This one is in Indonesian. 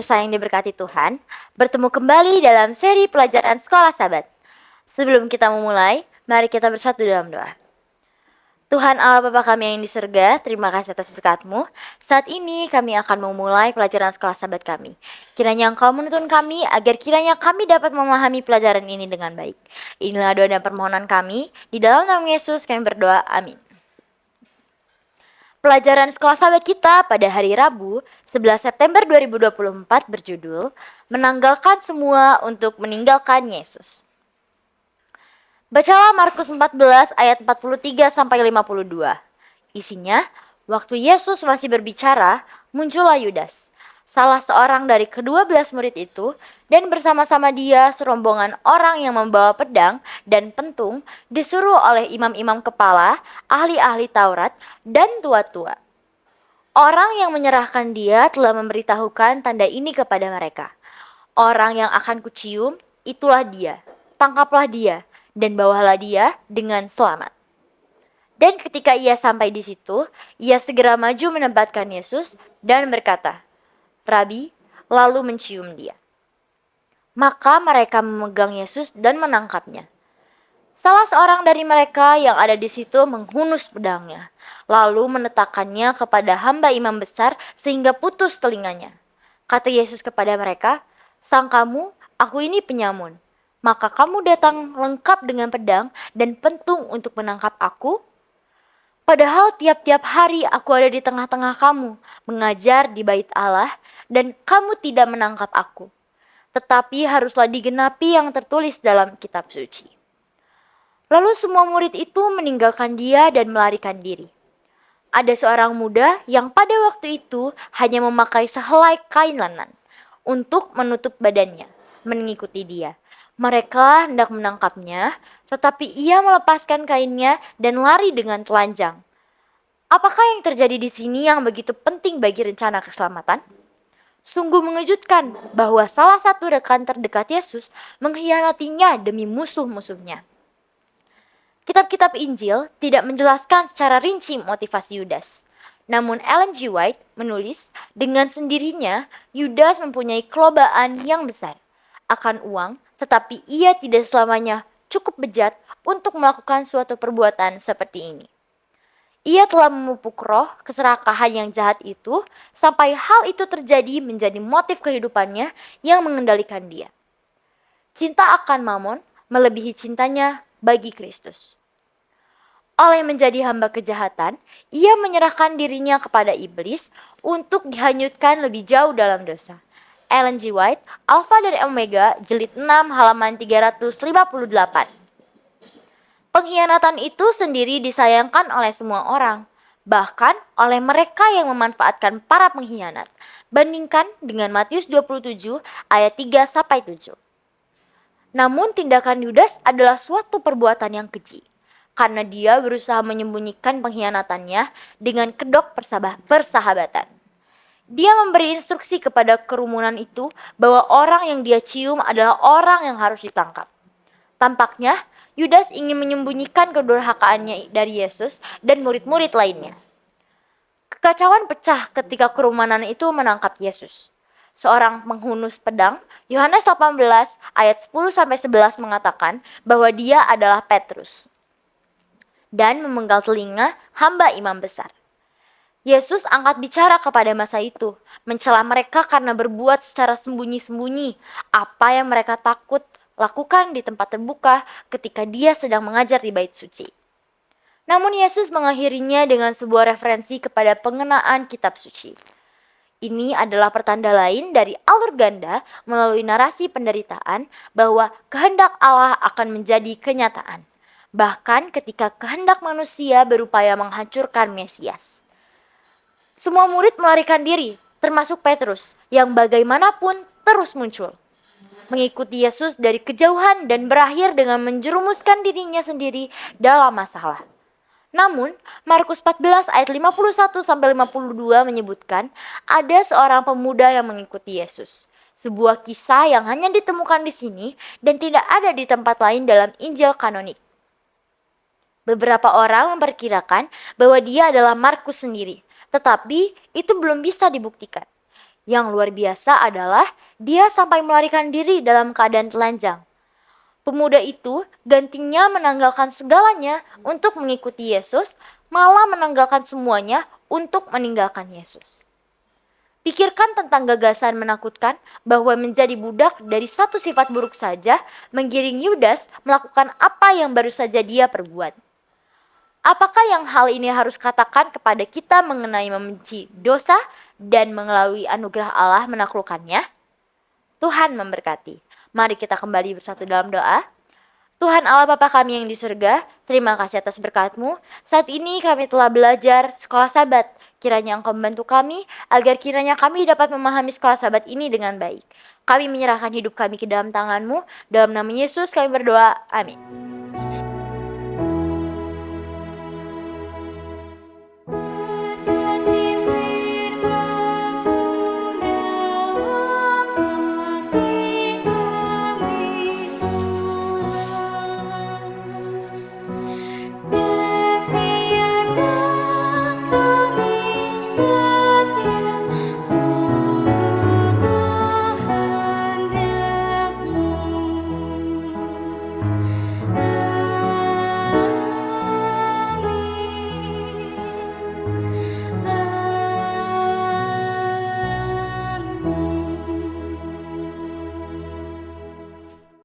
pemirsa yang diberkati Tuhan, bertemu kembali dalam seri pelajaran Sekolah Sabat. Sebelum kita memulai, mari kita bersatu dalam doa. Tuhan Allah Bapa kami yang di surga, terima kasih atas berkat-Mu. Saat ini kami akan memulai pelajaran Sekolah Sabat kami. Kiranya Engkau menuntun kami agar kiranya kami dapat memahami pelajaran ini dengan baik. Inilah doa dan permohonan kami. Di dalam nama Yesus kami berdoa, amin. Pelajaran Sekolah Sabat kita pada hari Rabu, 11 September 2024 berjudul Menanggalkan Semua untuk Meninggalkan Yesus. Bacalah Markus 14 ayat 43 sampai 52. Isinya, waktu Yesus masih berbicara, muncullah Yudas, salah seorang dari ke-12 murid itu, dan bersama-sama dia serombongan orang yang membawa pedang dan pentung disuruh oleh imam-imam kepala, ahli-ahli Taurat, dan tua-tua. Orang yang menyerahkan dia telah memberitahukan tanda ini kepada mereka. Orang yang akan kucium, itulah dia. Tangkaplah dia dan bawalah dia dengan selamat. Dan ketika ia sampai di situ, ia segera maju menempatkan Yesus dan berkata, Rabi, lalu mencium dia. Maka mereka memegang Yesus dan menangkapnya. Salah seorang dari mereka yang ada di situ menghunus pedangnya, lalu menetakannya kepada hamba imam besar sehingga putus telinganya. Kata Yesus kepada mereka, sangkamu, aku ini penyamun. Maka kamu datang lengkap dengan pedang dan pentung untuk menangkap aku? Padahal tiap-tiap hari aku ada di tengah-tengah kamu, mengajar di bait Allah, dan kamu tidak menangkap aku. Tetapi haruslah digenapi yang tertulis dalam kitab suci. Lalu semua murid itu meninggalkan dia dan melarikan diri. Ada seorang muda yang pada waktu itu hanya memakai sehelai kain lenan untuk menutup badannya, mengikuti dia. Mereka hendak menangkapnya, tetapi ia melepaskan kainnya dan lari dengan telanjang. Apakah yang terjadi di sini yang begitu penting bagi rencana keselamatan? Sungguh mengejutkan bahwa salah satu rekan terdekat Yesus mengkhianatinya demi musuh-musuhnya. Kitab-kitab Injil tidak menjelaskan secara rinci motivasi Yudas. Namun Ellen G. White menulis, dengan sendirinya Yudas mempunyai kelobaan yang besar akan uang, tetapi ia tidak selamanya cukup bejat untuk melakukan suatu perbuatan seperti ini. Ia telah memupuk roh keserakahan yang jahat itu sampai hal itu terjadi menjadi motif kehidupannya yang mengendalikan dia. Cinta akan mamon melebihi cintanya bagi Kristus. Oleh menjadi hamba kejahatan, ia menyerahkan dirinya kepada iblis untuk dihanyutkan lebih jauh dalam dosa. Ellen G. White, Alpha dan Omega, jilid 6 halaman 358. Pengkhianatan itu sendiri disayangkan oleh semua orang, bahkan oleh mereka yang memanfaatkan para pengkhianat. Bandingkan dengan Matius 27 ayat 3-7. Namun tindakan Yudas adalah suatu perbuatan yang keji, karena dia berusaha menyembunyikan pengkhianatannya dengan kedok persahabatan. Dia memberi instruksi kepada kerumunan itu bahwa orang yang dia cium adalah orang yang harus ditangkap. Tampaknya Yudas ingin menyembunyikan kedurhakaannya dari Yesus dan murid-murid lainnya. Kekacauan pecah ketika kerumunan itu menangkap Yesus. Seorang menghunus pedang, Yohanes 18 ayat 10-11 mengatakan bahwa dia adalah Petrus dan memenggal telinga hamba imam besar. Yesus angkat bicara kepada masa itu, mencela mereka karena berbuat secara sembunyi-sembunyi apa yang mereka takut lakukan di tempat terbuka ketika dia sedang mengajar di bait suci. Namun Yesus mengakhirinya dengan sebuah referensi kepada pengenaan kitab suci. Ini adalah pertanda lain dari alur ganda melalui narasi penderitaan bahwa kehendak Allah akan menjadi kenyataan, bahkan ketika kehendak manusia berupaya menghancurkan Mesias. Semua murid melarikan diri, termasuk Petrus, yang bagaimanapun terus muncul, mengikuti Yesus dari kejauhan dan berakhir dengan menjerumuskan dirinya sendiri dalam masalah. Namun, Markus 14 ayat 51-52 menyebutkan ada seorang pemuda yang mengikuti Yesus. Sebuah kisah yang hanya ditemukan di sini dan tidak ada di tempat lain dalam Injil kanonik. Beberapa orang memperkirakan bahwa dia adalah Markus sendiri, tetapi itu belum bisa dibuktikan. Yang luar biasa adalah dia sampai melarikan diri dalam keadaan telanjang. Pemuda itu gantinya menanggalkan segalanya untuk mengikuti Yesus, malah menanggalkan semuanya untuk meninggalkan Yesus. Pikirkan tentang gagasan menakutkan bahwa menjadi budak dari satu sifat buruk saja menggiring Yudas melakukan apa yang baru saja dia perbuat. Apakah yang hal ini harus katakan kepada kita mengenai membenci dosa dan melalui anugerah Allah menaklukkannya? Tuhan memberkati. Mari kita kembali bersatu dalam doa. Tuhan Allah Bapa kami yang di surga, terima kasih atas berkat-Mu. Saat ini kami telah belajar sekolah Sabat. Kiranya Engkau membantu kami, agar kiranya kami dapat memahami sekolah Sabat ini dengan baik. Kami menyerahkan hidup kami ke dalam tangan-Mu. Dalam nama Yesus kami berdoa. Amin.